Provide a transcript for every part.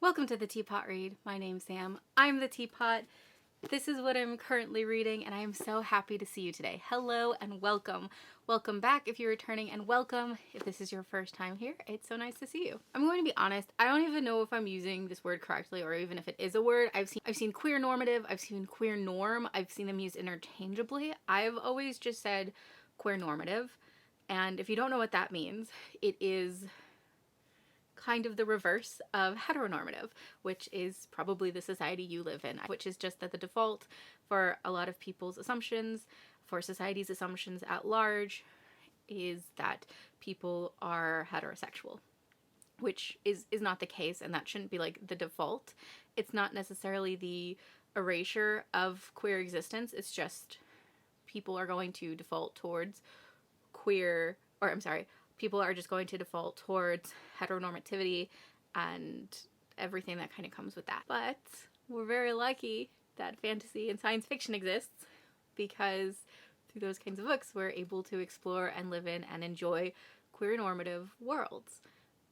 Welcome to the Teapot Read. My name's Sam. I'm the Teapot. This is what I'm currently reading, and I am so happy to see you today. Hello and welcome. Welcome back if you're returning, and welcome if this is your first time here. It's so nice to see you. I'm going to be honest, I don't even know if I'm using this word correctly or even if it is a word. I've seen queer normative, I've seen queer norm, I've seen them used interchangeably. I've always just said queer normative, and if you don't know what that means, it is kind of the reverse of heteronormative, which is probably the society you live in, which is just that the default for a lot of people's assumptions, for society's assumptions at large, is that people are heterosexual, which is not the case, and that shouldn't be like the default. It's not necessarily the erasure of queer existence, it's just people are going to default towards people are just going to default towards heteronormativity and everything that kind of comes with that. But we're very lucky that fantasy and science fiction exists, because through those kinds of books we're able to explore and live in and enjoy queer normative worlds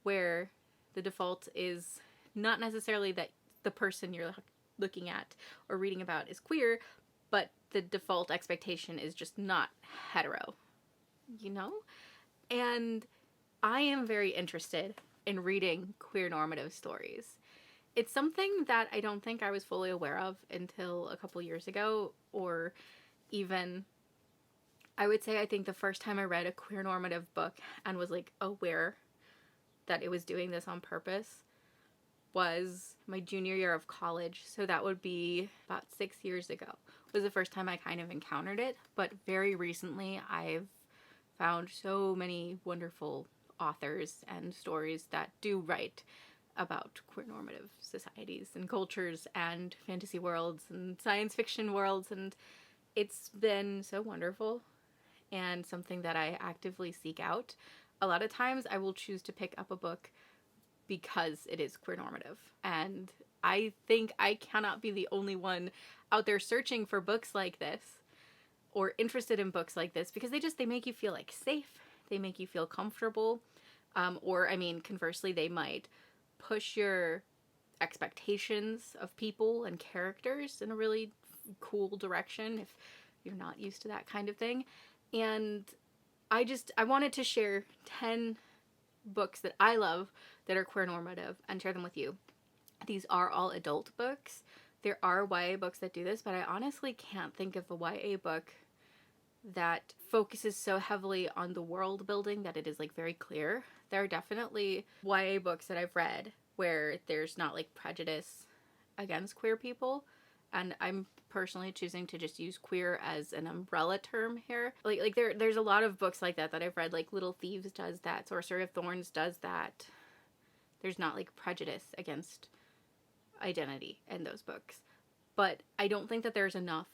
where the default is not necessarily that the person you're looking at or reading about is queer, but the default expectation is just not hetero, you know? And I am very interested in reading queer normative stories. It's something that I don't think I was fully aware of until a couple years ago, or even, I would say I think the first time I read a queer normative book and was like aware that it was doing this on purpose was my junior year of college. So that would be about 6 years ago was the first time I kind of encountered it. But very recently I've found so many wonderful authors and stories that do write about queer normative societies and cultures and fantasy worlds and science fiction worlds, and it's been so wonderful and something that I actively seek out. A lot of times I will choose to pick up a book because it is queer normative, and I think I cannot be the only one out there searching for books like this or interested in books like this, because they make you feel like safe, they make you feel comfortable, or I mean conversely they might push your expectations of people and characters in a really cool direction if you're not used to that kind of thing. And I wanted to share 10 books that I love that are queer normative and share them with you. These are all adult books. There are YA books that do this, but I honestly can't think of a YA book that focuses so heavily on the world building that it is like very clear. There are definitely YA books that I've read where there's not like prejudice against queer people, and I'm personally choosing to just use queer as an umbrella term here. There's a lot of books like that I've read, like Little Thieves does that, Sorcery of Thorns does that. There's not like prejudice against identity in those books, but I don't think that there's enough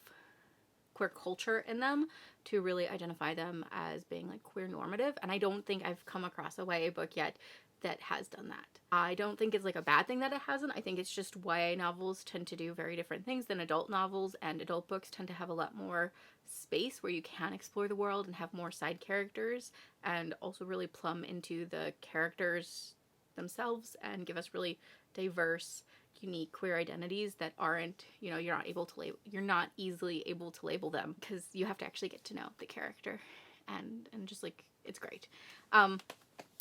queer culture in them to really identify them as being like queer normative, and I don't think I've come across a YA book yet that has done that. I don't think it's like a bad thing that it hasn't. I think it's just YA novels tend to do very different things than adult novels, and adult books tend to have a lot more space where you can explore the world and have more side characters, and also really plumb into the characters themselves and give us really diverse, unique queer identities that aren't, you're not easily able to label them, because you have to actually get to know the character, and just like, it's great.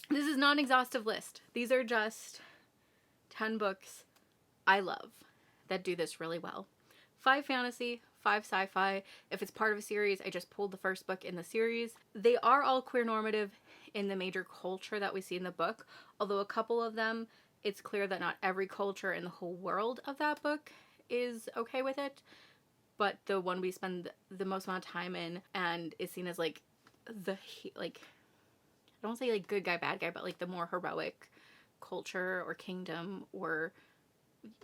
This is not an exhaustive list. These are just 10 books I love that do this really well. 5 fantasy, 5 sci-fi. If it's part of a series, I just pulled the first book in the series. They are all queer normative in the major culture that we see in the book, although a couple of them, it's clear that not every culture in the whole world of that book is okay with it, but the one we spend the most amount of time in and is seen as like I don't say like good guy, bad guy, but like the more heroic culture or kingdom or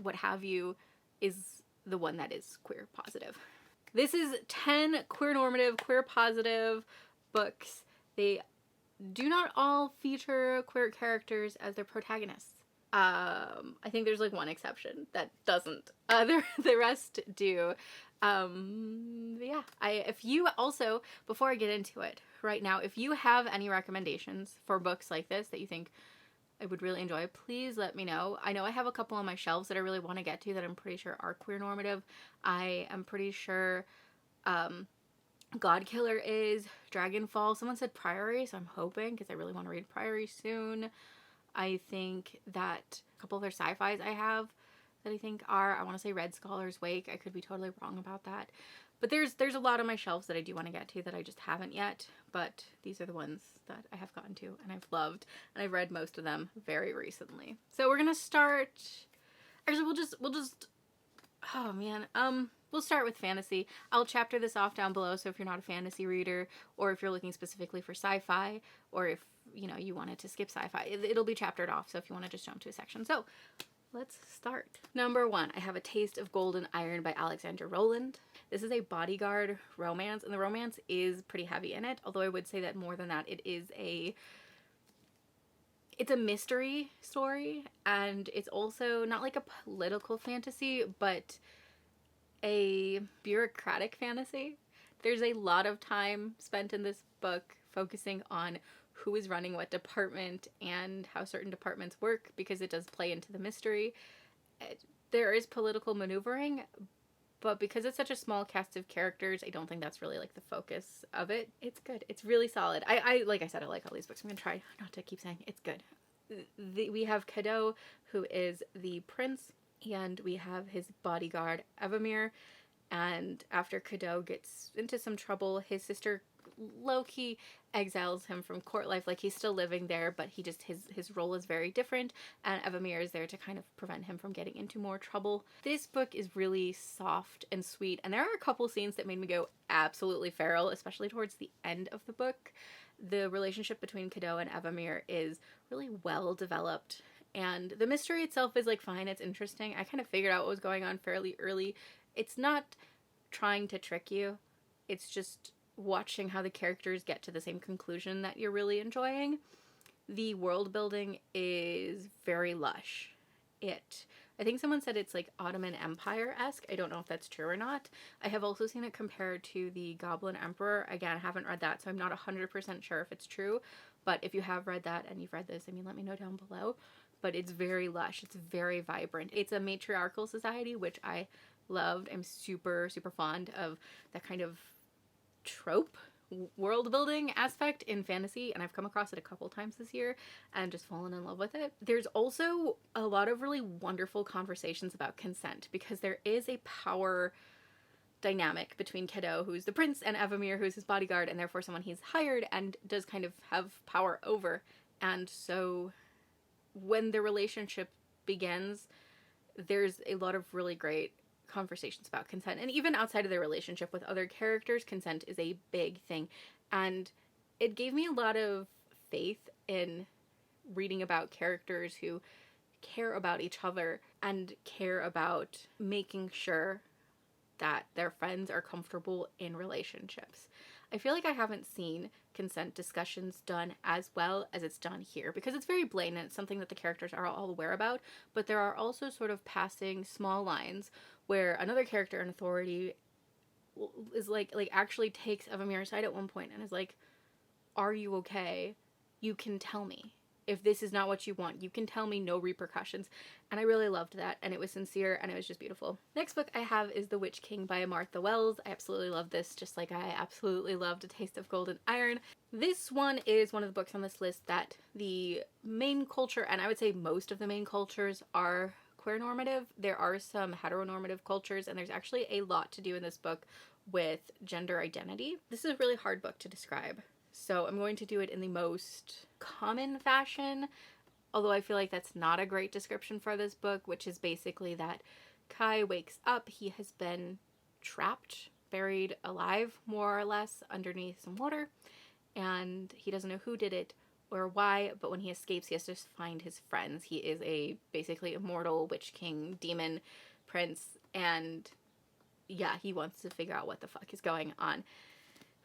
what have you, is the one that is queer positive. This is 10 queer normative, queer positive books. They do not all feature queer characters as their protagonists. I think there's like one exception that doesn't. The rest do. Yeah. If you also, before I get into it right now, if you have any recommendations for books like this that you think I would really enjoy, please let me know. I know I have a couple on my shelves that I really want to get to that I'm pretty sure are queer normative. I am pretty sure God Killer is, Dragonfall. Someone said Priory, so I'm hoping, because I really want to read Priory soon. I think that a couple of their sci-fis I have that I think are, I want to say Red Scholar's Wake. I could be totally wrong about that. But there's a lot on my shelves that I do want to get to that I just haven't yet. But these are the ones that I have gotten to and I've loved. And I've read most of them very recently. So we're going to start... Actually, we'll just... Oh, man. We'll start with fantasy. I'll chapter this off down below, so if you're not a fantasy reader, or if you're looking specifically for sci-fi, or if, you know, you wanted to skip sci-fi, it'll be chaptered off, so if you want to just jump to a section. So, let's start. Number 1, I have A Taste of Golden Iron by Alexandra Rowland. This is a bodyguard romance, and the romance is pretty heavy in it, although I would say that more than that, it's a mystery story, and it's also not like a political fantasy, but a bureaucratic fantasy. There's a lot of time spent in this book focusing on who is running what department and how certain departments work, because it does play into the mystery. There is political maneuvering, but because it's such a small cast of characters, I don't think that's really like the focus of it. It's good. It's really solid. I like I said, I like all these books. I'm gonna try not to keep saying it's good. We have Cadeau, who is the prince, and we have his bodyguard, Evamir. And after Cadeau gets into some trouble, his sister low-key exiles him from court life. Like, he's still living there, but he just, his role is very different, and Evamir is there to kind of prevent him from getting into more trouble. This book is really soft and sweet, and there are a couple scenes that made me go absolutely feral, especially towards the end of the book. The relationship between Cadeau and Evamir is really well developed, and the mystery itself is like fine, it's interesting. I kind of figured out what was going on fairly early. It's not trying to trick you, it's just watching how the characters get to the same conclusion that you're really enjoying. The world building is very lush. I think someone said it's like Ottoman Empire-esque. I don't know if that's true or not. I have also seen it compared to the Goblin Emperor. Again, I haven't read that, so I'm not 100% sure if it's true. But if you have read that and you've read this, I mean, let me know down below. But it's very lush. It's very vibrant. It's a matriarchal society, which I loved. I'm super, super fond of that kind of trope world building aspect in fantasy, and I've come across it a couple times this year and just fallen in love with it. There's also a lot of really wonderful conversations about consent, because there is a power dynamic between Cadeau, who's the prince, and Evamir, who's his bodyguard, and therefore someone he's hired and does kind of have power over. And so when the relationship begins, there's a lot of really great conversations about consent, and even outside of their relationship with other characters, consent is a big thing. And it gave me a lot of faith in reading about characters who care about each other and care about making sure that their friends are comfortable in relationships. I feel like I haven't seen consent discussions done as well as it's done here, because it's very blatant. It's something that the characters are all aware about, but there are also sort of passing small lines where another character in authority is like actually takes Evamir aside at one point and is like, are you okay? You can tell me. If this is not what you want, you can tell me, no repercussions. And I really loved that, and it was sincere, and it was just beautiful. Next book I have is The Witch King by Martha Wells. I absolutely love this, just like I absolutely loved A Taste of Golden Iron. This one is one of the books on this list that the main culture, and I would say most of the main cultures, are queer normative. There are some heteronormative cultures, and there's actually a lot to do in this book with gender identity. This is a really hard book to describe, so I'm going to do it in the most common fashion, although I feel like that's not a great description for this book, which is basically that Kai wakes up, he has been trapped, buried alive, more or less, underneath some water, and he doesn't know who did it or why, but when he escapes, he has to find his friends. He is a basically immortal witch king, demon prince, and yeah, he wants to figure out what the fuck is going on.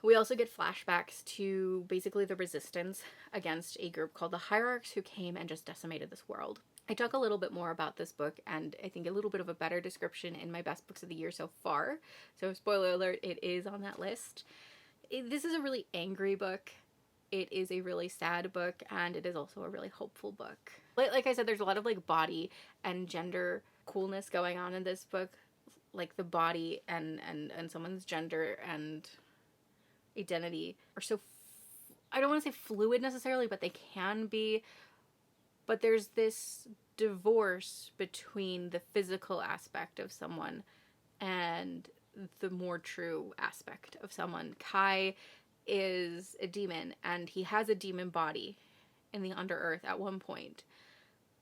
We also get flashbacks to basically the resistance against a group called the Hierarchs, who came and just decimated this world. I talk a little bit more about this book, and I think a little bit of a better description in my best books of the year so far. So spoiler alert, it is on that list. This is a really angry book. it is a really sad book, and it is also a really hopeful book. Like I said, there's a lot of like body and gender coolness going on in this book. Like the body and someone's gender and identity are so, I don't want to say fluid necessarily, but they can be. But there's this divorce between the physical aspect of someone and the more true aspect of someone. Kai is a demon, and he has a demon body in the Underearth at one point.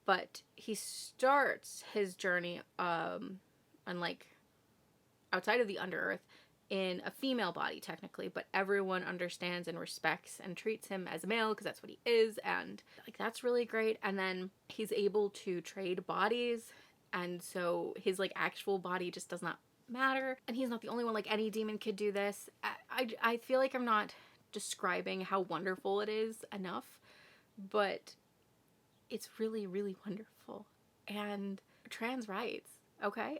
But he starts his journey, unlike outside of the Underearth, in a female body, technically, but everyone understands and respects and treats him as a male because that's what he is, and like that's really great. And then he's able to trade bodies, and so his like actual body just does not matter, and he's not the only one. Like any demon could do this. I feel like I'm not describing how wonderful it is enough, but it's really, really wonderful. And trans rights, okay?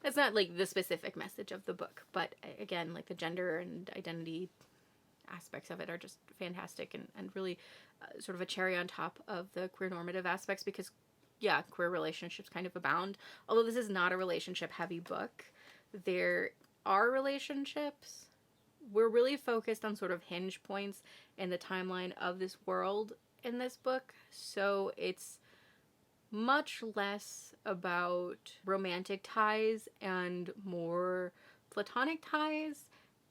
That's not like the specific message of the book, but again, like the gender and identity aspects of it are just fantastic, and really sort of a cherry on top of the queer normative aspects, because yeah, queer relationships kind of abound. Although this is not a relationship heavy book, there are relationships. We're really focused on sort of hinge points in the timeline of this world in this book, so it's much less about romantic ties and more platonic ties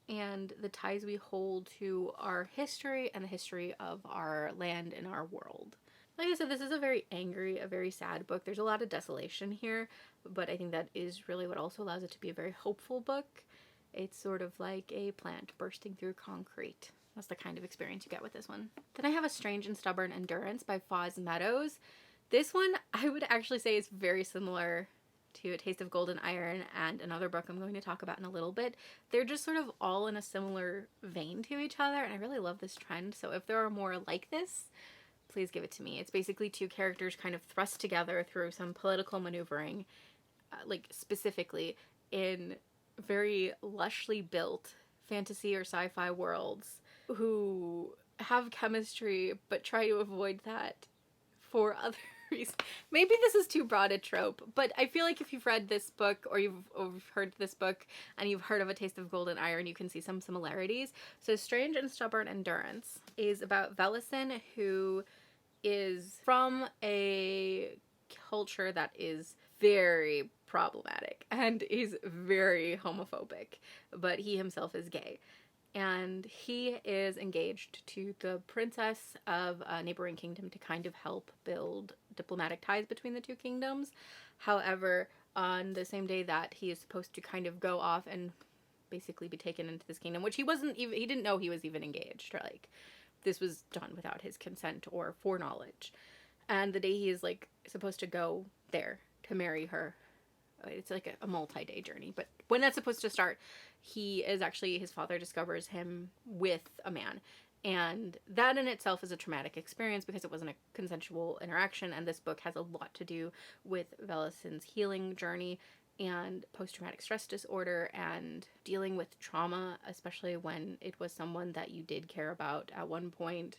and the ties we hold to our history and the history of our land and our world. Like I said, this is a very angry, a very sad book. There's a lot of desolation here, but I think that is really what also allows it to be a very hopeful book. It's sort of like a plant bursting through concrete. That's the kind of experience you get with this one. Then I have A Strange and Stubborn Endurance by Foz Meadows. This one, I would actually say, is very similar to A Taste of Golden Iron and another book I'm going to talk about in a little bit. They're just sort of all in a similar vein to each other, and I really love this trend. So if there are more like this, please give it to me. It's basically two characters kind of thrust together through some political maneuvering, like specifically in very lushly built fantasy or sci-fi worlds, who have chemistry but try to avoid that for other reasons. Maybe this is too broad a trope, but I feel like if you've read this book or you've heard this book and you've heard of A Taste of Golden Iron, you can see some similarities. So Strange and Stubborn Endurance is about Velicen, who is from a culture that is very problematic and is very homophobic, but he himself is gay. And he is engaged to the princess of a neighboring kingdom to kind of help build diplomatic ties between the two kingdoms. However, on the same day that he is supposed to kind of go off and basically be taken into this kingdom, which he didn't know he was even engaged, or like this was done without his consent or foreknowledge. And the day he is like supposed to go there to marry her, it's like a multi-day journey, but when that's supposed to start, his father discovers him with a man. And that in itself is a traumatic experience because it wasn't a consensual interaction, and this book has a lot to do with Velicen's healing journey and post-traumatic stress disorder and dealing with trauma, especially when it was someone that you did care about at one point,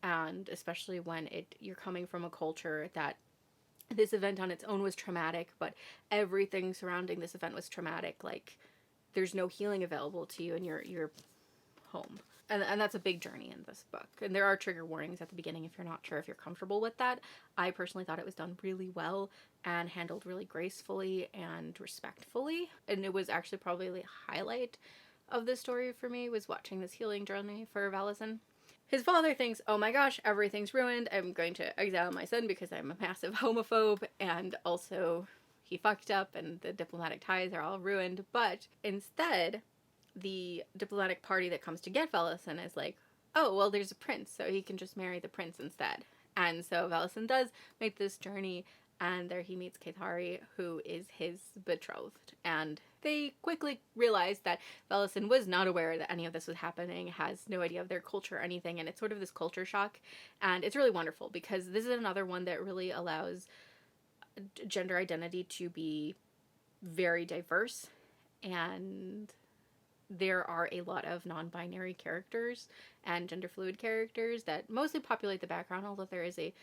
and especially when you're coming from a culture that this event on its own was traumatic, but everything surrounding this event was traumatic. Like, there's no healing available to you, and you're home. And that's a big journey in this book. And there are trigger warnings at the beginning if you're not sure if you're comfortable with that. I personally thought it was done really well and handled really gracefully and respectfully. And it was actually probably the highlight of the story for me, was watching this healing journey for Velicen. His father thinks, oh my gosh, everything's ruined. I'm going to exile my son because I'm a massive homophobe, and also he fucked up and the diplomatic ties are all ruined. But instead, the diplomatic party that comes to get Velicen is like, oh, well, there's a prince, so he can just marry the prince instead. And so Velicen does make this journey, and there he meets Kathari, who is his betrothed. And they quickly realize that Velicen was not aware that any of this was happening, has no idea of their culture or anything, and it's sort of this culture shock. And it's really wonderful because this is another one that really allows gender identity to be very diverse and there are a lot of non-binary characters and gender fluid characters that mostly populate the background, although there is a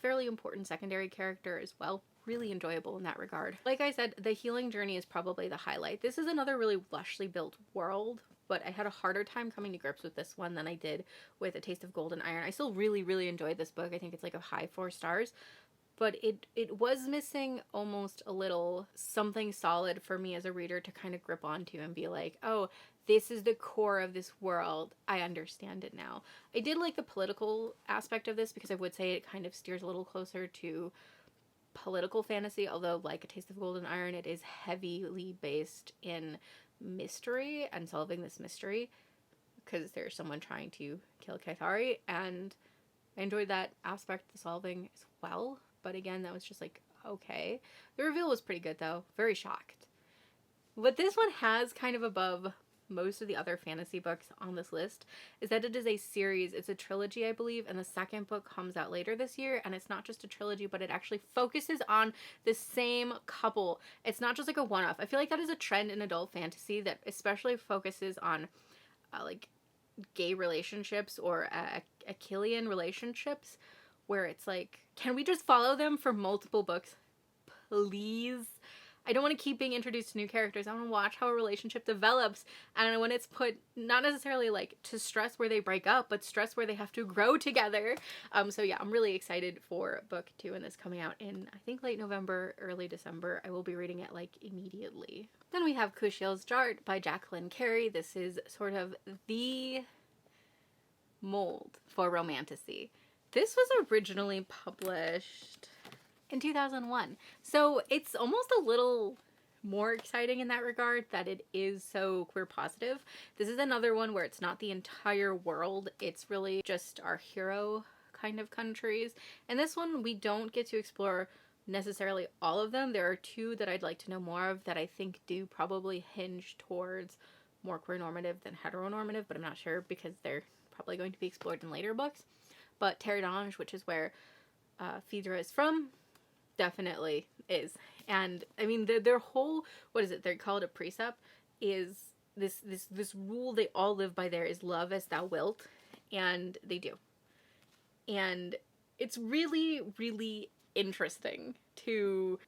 fairly important secondary character as well. Really enjoyable in that regard. Like I said, the healing journey is probably the highlight. This is another really lushly built world, but I had a harder time coming to grips with this one than I did with A Taste of Gold and Iron. I still really enjoyed this book. I think it's like a high 4 stars, but it was missing almost a little something solid for me as a reader to kind of grip onto and be like, oh, this is the core of this world. I understand it now. I did like the political aspect of this because I would say it kind of steers a little closer to political fantasy, although like A Taste of Gold and Iron, it is heavily based in mystery and solving this mystery because there's someone trying to kill Kaithari, and I enjoyed that aspect, the solving as well. But again, that was just like, okay. The reveal was pretty good though. Very shocked. What this one has kind of above most of the other fantasy books on this list is that it is a series. It's a trilogy, I believe, and the second book comes out later this year, and it's not just a trilogy, but it actually focuses on the same couple. It's not just like a one-off. I feel like that is a trend in adult fantasy that especially focuses on like gay relationships or Achillean relationships, where it's like, can we just follow them for multiple books, please? I don't want to keep being introduced to new characters. I want to watch how a relationship develops. And when it's put, not necessarily like to stress where they break up, but stress where they have to grow together. So yeah, I'm really excited for book 2 and this coming out in, I think, late November, early December. I will be reading it like immediately. Then we have Kushiel's Dart by Jacqueline Carey. This is sort of the mold for romantasy. This was originally published in 2001. So it's almost a little more exciting in that regard that it is so queer positive. This is another one where it's not the entire world. It's really just our hero kind of countries. And this one, we don't get to explore necessarily all of them. There are 2 that I'd like to know more of that I think do probably hinge towards more queer normative than heteronormative, but I'm not sure because they're probably going to be explored in later books. But Terre-d'Ange, which is where Phaedra is from, definitely is. And I mean, their whole, what is it, they call it a precept, is this rule they all live by there is love as thou wilt, and they do. And it's really interesting to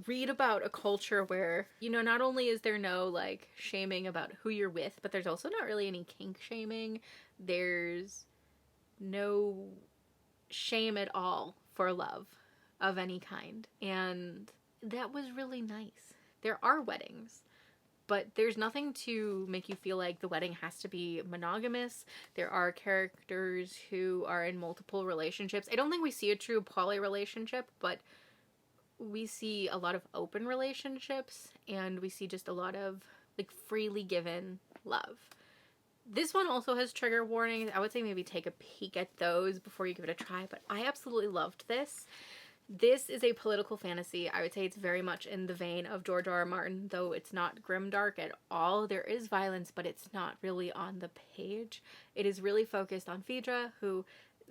read about a culture where, you know, not only is there no like shaming about who you're with, but there's also not really any kink shaming. There's no shame at all for love of any kind. And that was really nice. There are weddings, but there's nothing to make you feel like the wedding has to be monogamous. There are characters who are in multiple relationships. I don't think we see a true poly relationship, but we see a lot of open relationships, and we see just a lot of like freely given love. This one also has trigger warnings. I would say maybe take a peek at those before you give it a try, but I absolutely loved this. This is a political fantasy. I would say it's very much in the vein of George R.R. Martin, though it's not grimdark at all. There is violence, but it's not really on the page. It is really focused on Phaedra, who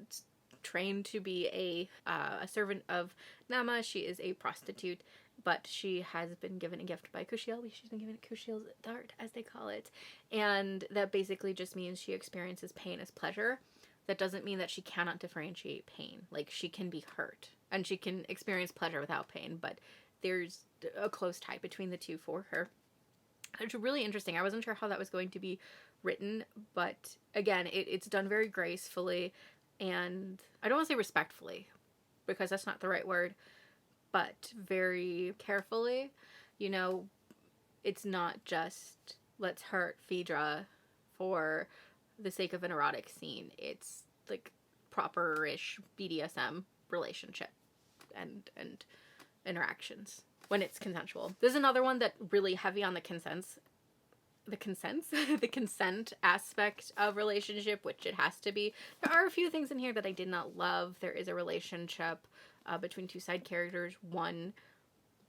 is trained to be a servant of Nama. She is a prostitute, but she has been given a gift by Kushiel. She's been given a Kushiel's dart, as they call it. And that basically just means she experiences pain as pleasure. That doesn't mean that she cannot differentiate pain. Like, she can be hurt and she can experience pleasure without pain, but there's a close tie between the two for her. It's really interesting. I wasn't sure how that was going to be written, but again, it's done very gracefully, and I don't want to say respectfully, because that's not the right word, but very carefully. You know, it's not just, let's hurt Phaedra for the sake of an erotic scene. It's like proper-ish BDSM relationship and interactions when it's consensual. There's another one that really heavy on the the consent aspect of relationship, which it has to be. There are a few things in here that I did not love. There is a relationship between 2 side characters, one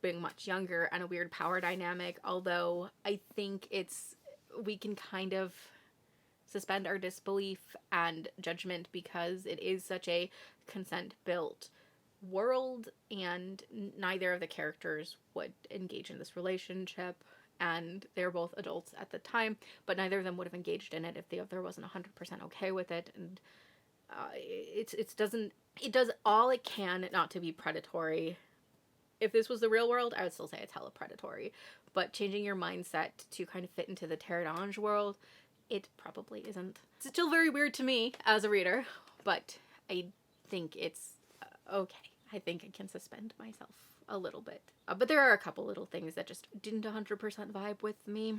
being much younger, and a weird power dynamic, although I think we can kind of suspend our disbelief and judgment because it is such a consent-built world, and neither of the characters would engage in this relationship. and they're both adults at the time, but neither of them would have engaged in it if the other wasn't 100% okay with it. And it does all it can not to be predatory. If this was the real world, I would still say it's hella predatory. But changing your mindset to kind of fit into the terre d'ange world, it probably isn't. It's still very weird to me as a reader, but I think it's okay. I think I can suspend myself a little bit. But there are a couple little things that just didn't 100% vibe with me.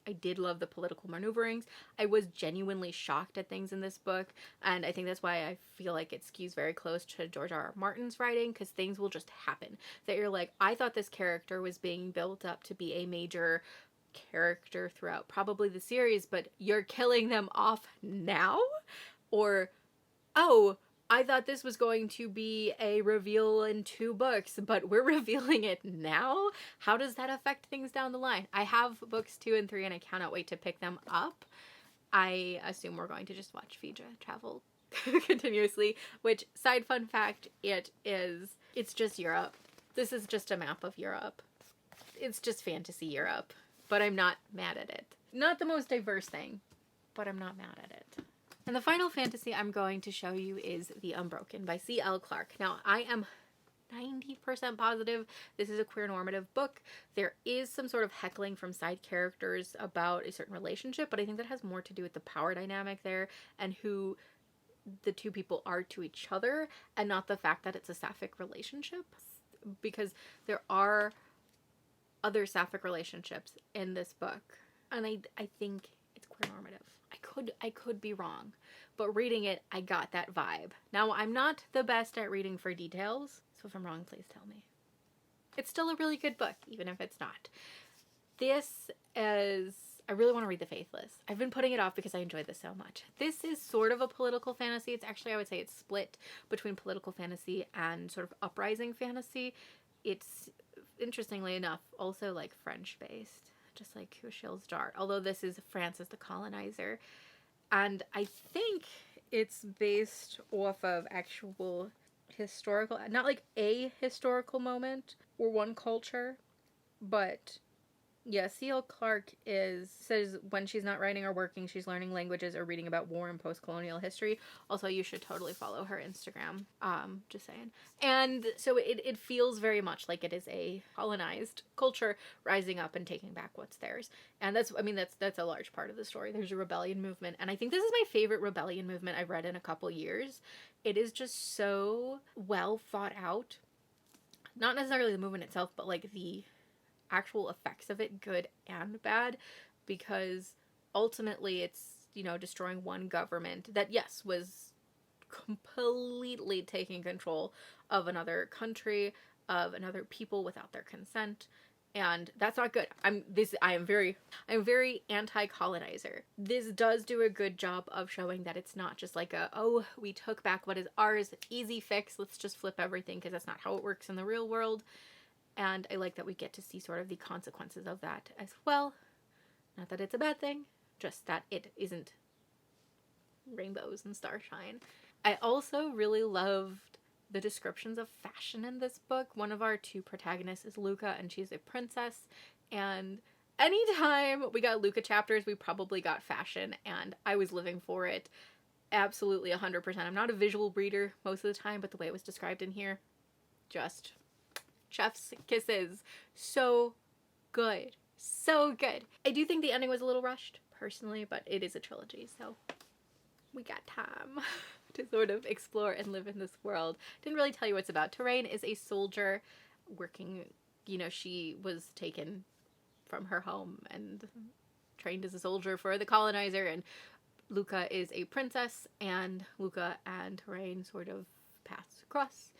I did love the political maneuverings. I was genuinely shocked at things in this book, and I think that's why I feel like it skews very close to George R.R. Martin's writing, because things will just happen. That you're like, I thought this character was being built up to be a major character throughout probably the series, but you're killing them off now? Or, oh, I thought this was going to be a reveal in 2 books, but we're revealing it now? How does that affect things down the line? I have books 2 and 3 and I cannot wait to pick them up. I assume we're going to just watch Phaedra travel continuously, which, side fun fact, it's just Europe. This is just a map of Europe. It's just fantasy Europe, but I'm not mad at it. Not the most diverse thing, but I'm not mad at it. And the final fantasy I'm going to show you is The Unbroken by C.L. Clarke. Now, I am 90% positive this is a queer normative book. There is some sort of heckling from side characters about a certain relationship, but I think that has more to do with the power dynamic there and who the 2 people are to each other, and not the fact that it's a sapphic relationship. Because there are other sapphic relationships in this book, and I think it's queer normative. I could be wrong, but reading it, I got that vibe. Now, I'm not the best at reading for details, so if I'm wrong, please tell me. It's still a really good book, even if it's not. This is... I really want to read The Faithless. I've been putting it off because I enjoyed this so much. This is sort of a political fantasy. It's actually, I would say it's split between political fantasy and sort of uprising fantasy. It's, interestingly enough, also like French-based, just like Kushil's Dart, although this is France as the colonizer. And I think it's based off of actual historical, not like a historical moment or one culture, but yeah, C.L. Clarke says when she's not writing or working, she's learning languages or reading about war and post-colonial history. Also, you should totally follow her Instagram. Just saying. And so it feels very much like it is a colonized culture rising up and taking back what's theirs. And that's a large part of the story. There's a rebellion movement, and I think this is my favorite rebellion movement I've read in a couple years. It is just so well thought out. Not necessarily the movement itself, but like the actual effects of it, good and bad, because ultimately it's, destroying one government that, yes, was completely taking control of another country, of another people without their consent, and that's not good. I'm very anti-colonizer. This does do a good job of showing that it's not just like we took back what is ours, easy fix, let's just flip everything, because that's not how it works in the real world. And I like that we get to see sort of the consequences of that as well. Not that it's a bad thing, just that it isn't rainbows and starshine. I also really loved the descriptions of fashion in this book. One of our 2 protagonists is Luca, and she's a princess. And anytime we got Luca chapters, we probably got fashion, and I was living for it. Absolutely 100%. I'm not a visual reader most of the time, but the way it was described in here, just... chef's kisses. So good. So good. I do think the ending was a little rushed, personally, but it is a trilogy, so we got time to sort of explore and live in this world. Didn't really tell you what it's about. Terrain is a soldier working, she was taken from her home and trained as a soldier for the colonizer, and Luca is a princess, and Luca and Terrain sort of paths across.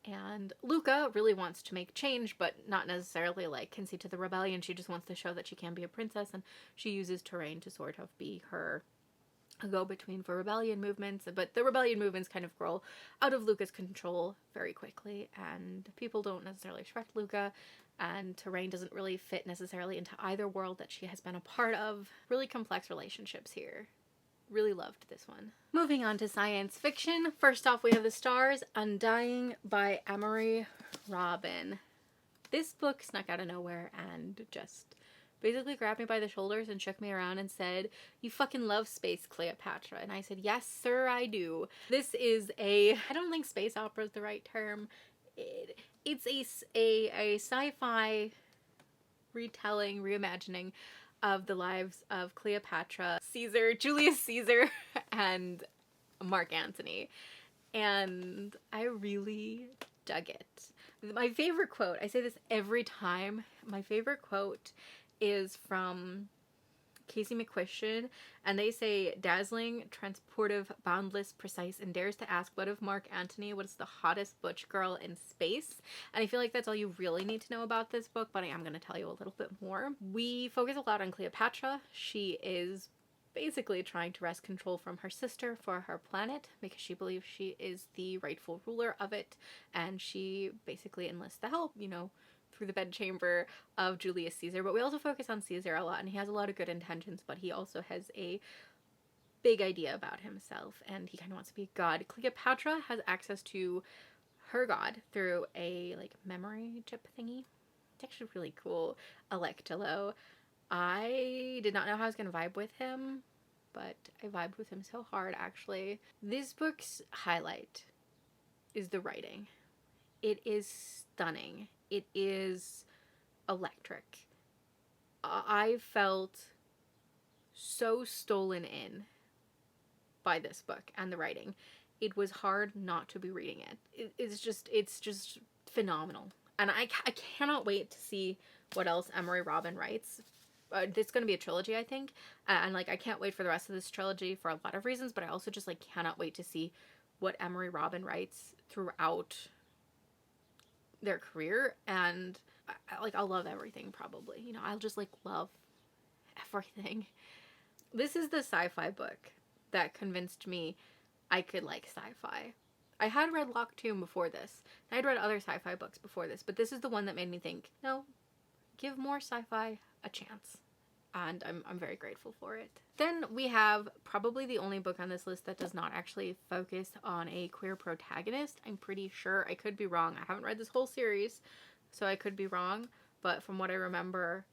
And Luca really wants to make change, but not necessarily like concede to the rebellion. She just wants to show that she can be a princess, and she uses Terrain to sort of be her go-between for rebellion movements. But the rebellion movements kind of grow out of Luca's control very quickly, and people don't necessarily respect Luca, and Terrain doesn't really fit necessarily into either world that she has been a part of. Really complex relationships here. Really loved this one. Moving on to science fiction. First off, we have The Stars Undying by Amory Robin. This book snuck out of nowhere and just basically grabbed me by the shoulders and shook me around and said, "You fucking love space, Cleopatra." And I said, "Yes, sir, I do." This is I don't think space opera is the right term. It's a sci-fi retelling, reimagining of the lives of Cleopatra, Caesar, Julius Caesar, and Mark Antony. And I really dug it. My favorite quote, I say this every time, my favorite quote is from Casey McQuistion, and they say, "Dazzling, transportive, boundless, precise, and dares to ask what of Mark Antony, what is the hottest butch girl in space?" And I feel like that's all you really need to know about this book, but I am going to tell you a little bit more. We focus a lot on Cleopatra. She is basically trying to wrest control from her sister for her planet because she believes she is the rightful ruler of it, and she basically enlists the help, through the bedchamber of Julius Caesar. But we also focus on Caesar a lot, and he has a lot of good intentions, but he also has a big idea about himself, and he kind of wants to be a god. Cleopatra has access to her god through a memory chip thingy. It's actually really cool. Electilo. I did not know how I was going to vibe with him, but I vibed with him so hard, actually. This book's highlight is the writing. It is stunning. It is electric. I felt so stolen in by this book and the writing. It was hard not to be reading it. It's just phenomenal. And I cannot wait to see what else Emery Robin writes. It's going to be a trilogy, I think. And I can't wait for the rest of this trilogy for a lot of reasons, but I also just cannot wait to see what Emery Robin writes throughout their career. And I'll love everything, probably. I'll just love everything. This is the sci-fi book that convinced me I could like sci-fi. I had read Locked Tomb before this. And I'd read other sci-fi books before this, but this is the one that made me think, no, give more sci-fi a chance. And I'm very grateful for it. Then we have probably the only book on this list that does not actually focus on a queer protagonist. I'm pretty sure. I could be wrong. I haven't read this whole series, so I could be wrong. But from what I remember,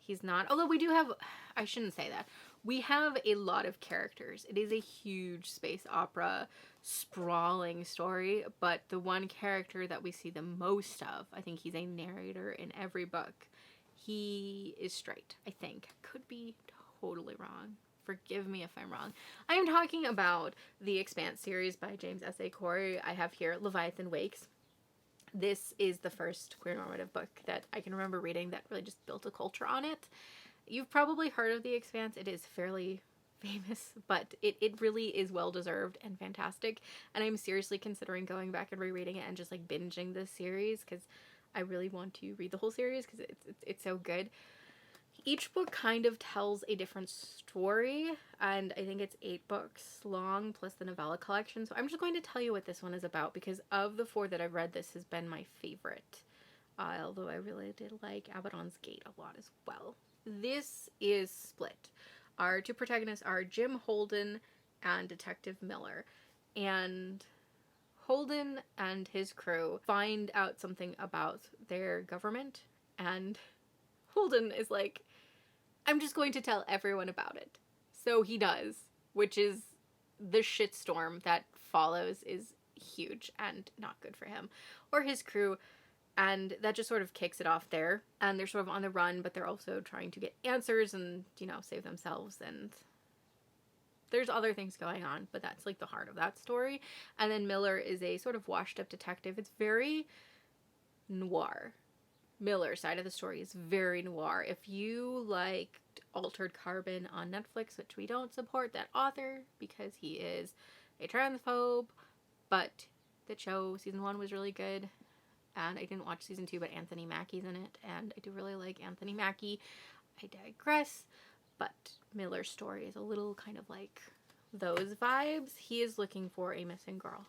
he's not. Although we do have, I shouldn't say that. We have a lot of characters. It is a huge space opera, sprawling story, but the one character that we see the most of, I think he's a narrator in every book. He is straight, I think. Could be totally wrong. Forgive me if I'm wrong. I am talking about the Expanse series by James S.A. Corey. I have here Leviathan Wakes. This is the first Queernormative book that I can remember reading that really just built a culture on it. You've probably heard of The Expanse. It is fairly famous, but it really is well-deserved and fantastic. And I'm seriously considering going back and rereading it and just binging this series because I really want to read the whole series because it's so good. Each book kind of tells a different story, and I think it's 8 books long plus the novella collection. So I'm just going to tell you what this one is about because of the 4 that I've read, this has been my favorite. Although I really did like Abaddon's Gate a lot as well. This is split. Our 2 protagonists are Jim Holden and Detective Miller. And Holden and his crew find out something about their government, and Holden is like, I'm just going to tell everyone about it. So he does, which is the shitstorm that follows is huge and not good for him or his crew. And that just sort of kicks it off there. And they're sort of on the run, but they're also trying to get answers and, save themselves. And there's other things going on, but that's the heart of that story. And then Miller is a sort of washed up detective. It's very noir. Miller's side of the story is very noir. If you liked Altered Carbon on Netflix, which we don't support that author because he is a transphobe, but the show, season 1 was really good. And I didn't watch season 2, but Anthony Mackie's in it, and I do really like Anthony Mackie. I digress, but Miller's story is a little kind of like those vibes. He is looking for a missing girl,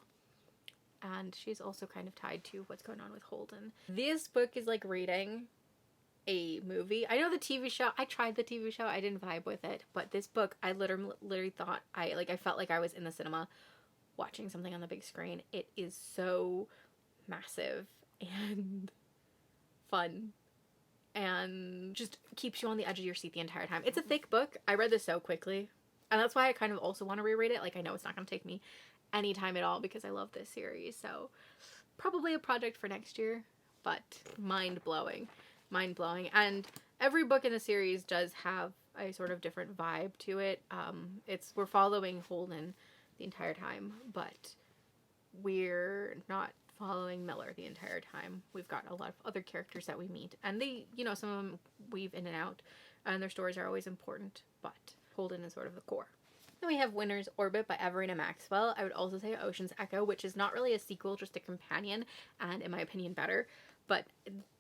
and she's also kind of tied to what's going on with Holden. This book is like reading a movie. I know the TV show, I tried the TV show, I didn't vibe with it, but this book, I literally thought, I felt like I was in the cinema watching something on the big screen. It is so massive and fun and just keeps you on the edge of your seat the entire time. It's a thick book. I read this so quickly, and that's why I kind of also want to reread it. Like, I know it's not going to take me any time at all because I love this series, so probably a project for next year, but mind-blowing. And every book in the series does have a sort of different vibe to it. We're following Holden the entire time, but we're not following Miller the entire time. We've got a lot of other characters that we meet, and they, some of them weave in and out, and their stories are always important, but Holden is sort of the core. Then we have Winter's Orbit by Everina Maxwell. I would also say Ocean's Echo, which is not really a sequel, just a companion, and in my opinion better, but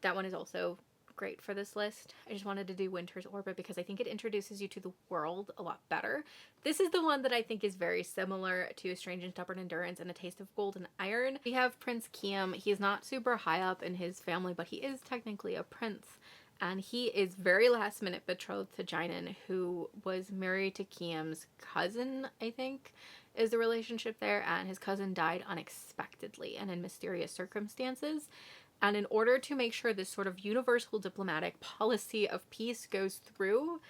that one is also great for this list. I just wanted to do Winter's Orbit because I think it introduces you to the world a lot better. This is the one that I think is very similar to A Strange and Stubborn Endurance and A Taste of Gold and Iron. We have Prince Kiam. He's not super high up in his family, but he is technically a prince. And he is very last minute betrothed to Jinan, who was married to Kiam's cousin, I think, is the relationship there. And his cousin died unexpectedly and in mysterious circumstances. And in order to make sure this sort of universal diplomatic policy of peace goes through,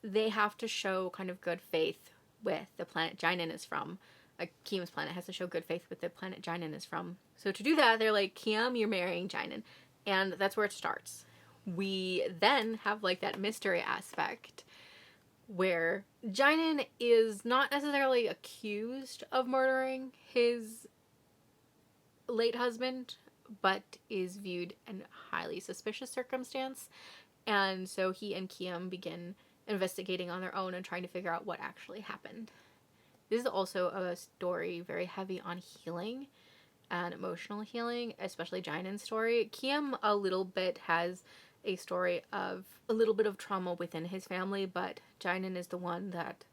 they have to show kind of good faith with the planet Jinan is from. Kiam's planet has to show good faith with the planet Jinan is from. So to do that, they're like, Kiam, you're marrying Jinan. And that's where it starts. We then have like that mystery aspect where Jinan is not necessarily accused of murdering his late husband, but is viewed in a highly suspicious circumstance. And so he and Kiam begin investigating on their own and trying to figure out what actually happened. This is also a story very heavy on healing and emotional healing, especially Jinan's story. Kiam a little bit has a story of a little bit of trauma within his family, but Jinan is the one that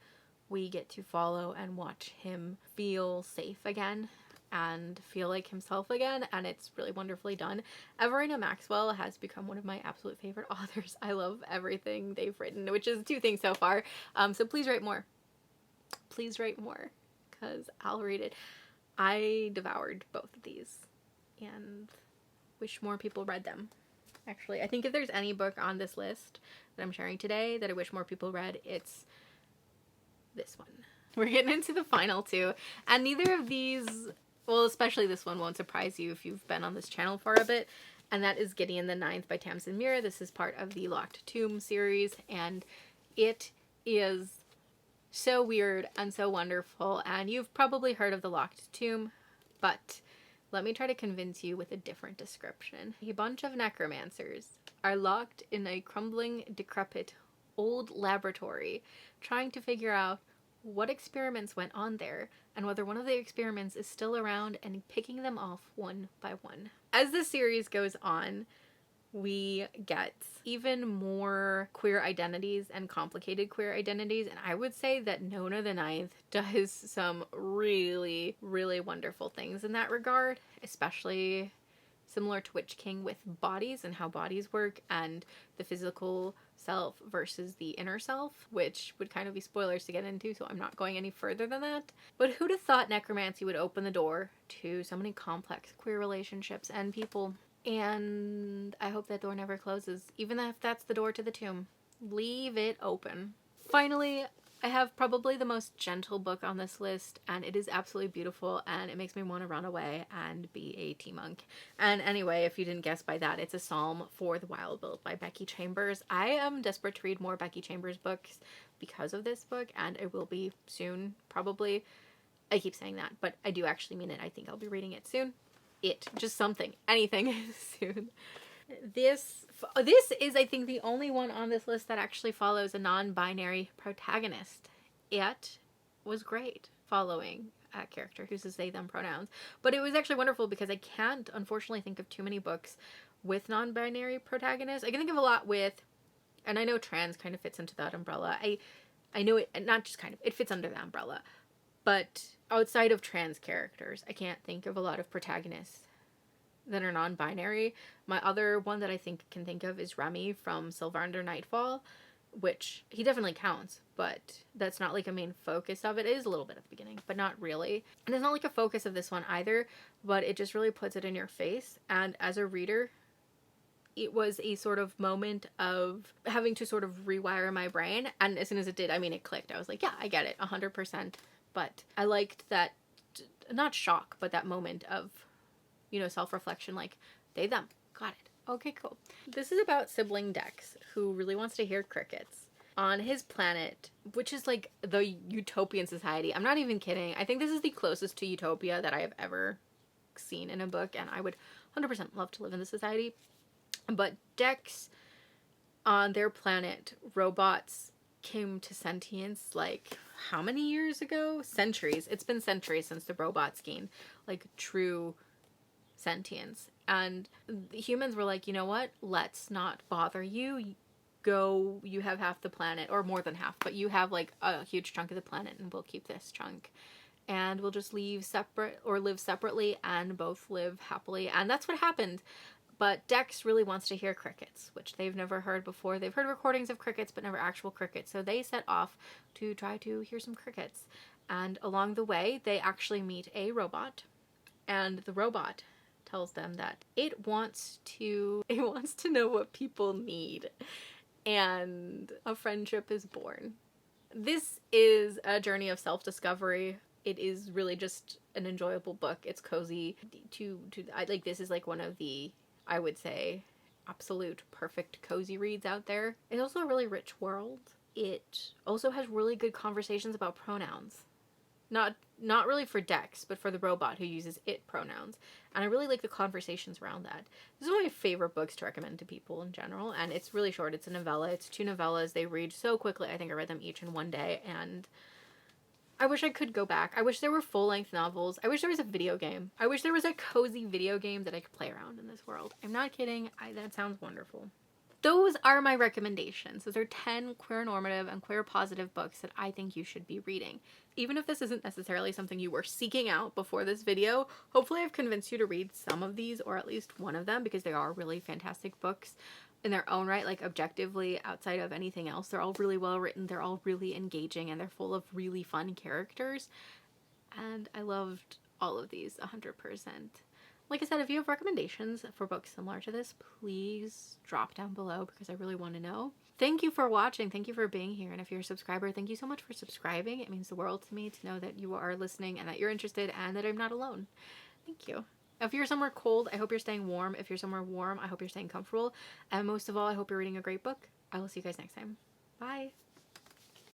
we get to follow and watch him feel safe again and feel like himself again, and it's really wonderfully done. Everina Maxwell has become one of my absolute favorite authors. I love everything they've written, which is 2 things so far. So please write more. Please write more, because I'll read it. I devoured both of these and wish more people read them. Actually, I think if there's any book on this list that I'm sharing today that I wish more people read, it's this one. We're getting into the final 2, and neither of these, well, especially this one, won't surprise you if you've been on this channel for a bit, and that is Gideon the Ninth by Tamsin Muir. This is part of the Locked Tomb series, and it is so weird and so wonderful, and you've probably heard of the Locked Tomb, but let me try to convince you with a different description. A bunch of necromancers are locked in a crumbling, decrepit, old laboratory, trying to figure out what experiments went on there, and whether one of the experiments is still around, and picking them off one by one. As the series goes on, we get even more queer identities and complicated queer identities, and I would say that Nona the Ninth does some really, really wonderful things in that regard, especially similar to Witch King with bodies and how bodies work, and the physical self versus the inner self, which would kind of be spoilers to get into, so I'm not going any further than that. But who'd have thought necromancy would open the door to so many complex queer relationships and people? And I hope that door never closes, even if that's the door to the tomb. Leave it open. Finally, I have probably the most gentle book on this list, and it is absolutely beautiful, and it makes me want to run away and be a tea monk. And anyway, if you didn't guess by that, it's A Psalm for the Wild Build by Becky Chambers. I am desperate to read more Becky Chambers books because of this book, and it will be soon, probably. I keep saying that, but I do actually mean it. I think I'll be reading it soon. Just something, anything soon. This is, I think, the only one on this list that actually follows a non-binary protagonist. It was great following a character who uses they, them pronouns. But it was actually wonderful because I can't, unfortunately, think of too many books with non-binary protagonists. I can think of a lot with, and I know trans kind of fits into that umbrella. I know it, not just kind of, it fits under the umbrella. But outside of trans characters, I can't think of a lot of protagonists that are non-binary. My other one that I can think of is Remy from Sylvander Nightfall, which he definitely counts, but that's not like a main focus of it. It is a little bit at the beginning, but not really. And it's not like a focus of this one either, but it just really puts it in your face. And as a reader, it was a sort of moment of having to sort of rewire my brain. And as soon as it did, I mean, it clicked. I was like, yeah, I get it 100%. But I liked that, not shock, but that moment of, you know, self-reflection, like, they, them. Got it. Okay, cool. This is about sibling Dex, who really wants to hear crickets. On his planet, which is like the utopian society. I'm not even kidding. I think this is the closest to utopia that I have ever seen in a book, and I would 100% love to live in this society. But Dex, on their planet, robots came to sentience like how many years ago? Centuries. It's been centuries since the robots gained like true sentience. And the humans were like, you know what? Let's not bother you. Go, you have half the planet, or more than half, but you have like a huge chunk of the planet, and we'll keep this chunk. And we'll just leave separate, or live separately, and both live happily. And that's what happened. But Dex really wants to hear crickets, which they've never heard before. They've heard recordings of crickets, but never actual crickets. So they set off to try to hear some crickets. And along the way, they actually meet a robot. And the robot tells them that it wants to know what people need. And a friendship is born. This is a journey of self-discovery. It is really just an enjoyable book. It's cozy. This is like one of the, I would say, absolute perfect cozy reads out there. It's also a really rich world. It also has really good conversations about pronouns. Not really for Dex, but for the robot who uses it pronouns. And I really like the conversations around that. This is one of my favorite books to recommend to people in general, and it's really short. It's a novella. It's 2 novellas. They read so quickly. I think I read them each in one day, and I wish I could go back. I wish there were full-length novels. I wish there was a video game. I wish there was a cozy video game that I could play around in this world. I'm not kidding. That sounds wonderful. Those are my recommendations. Those are 10 queer normative and queer positive books that I think you should be reading. Even if this isn't necessarily something you were seeking out before this video, hopefully I've convinced you to read some of these, or at least one of them, because they are really fantastic books in their own right, like objectively, outside of anything else. They're all really well written, they're all really engaging, and they're full of really fun characters. And I loved all of these 100%. Like I said, if you have recommendations for books similar to this, please drop down below because I really want to know. Thank you for watching. Thank you for being here. And if you're a subscriber, thank you so much for subscribing. It means the world to me to know that you are listening and that you're interested and that I'm not alone. Thank you. If you're somewhere cold, I hope you're staying warm. If you're somewhere warm, I hope you're staying comfortable. And most of all, I hope you're reading a great book. I will see you guys next time. Bye.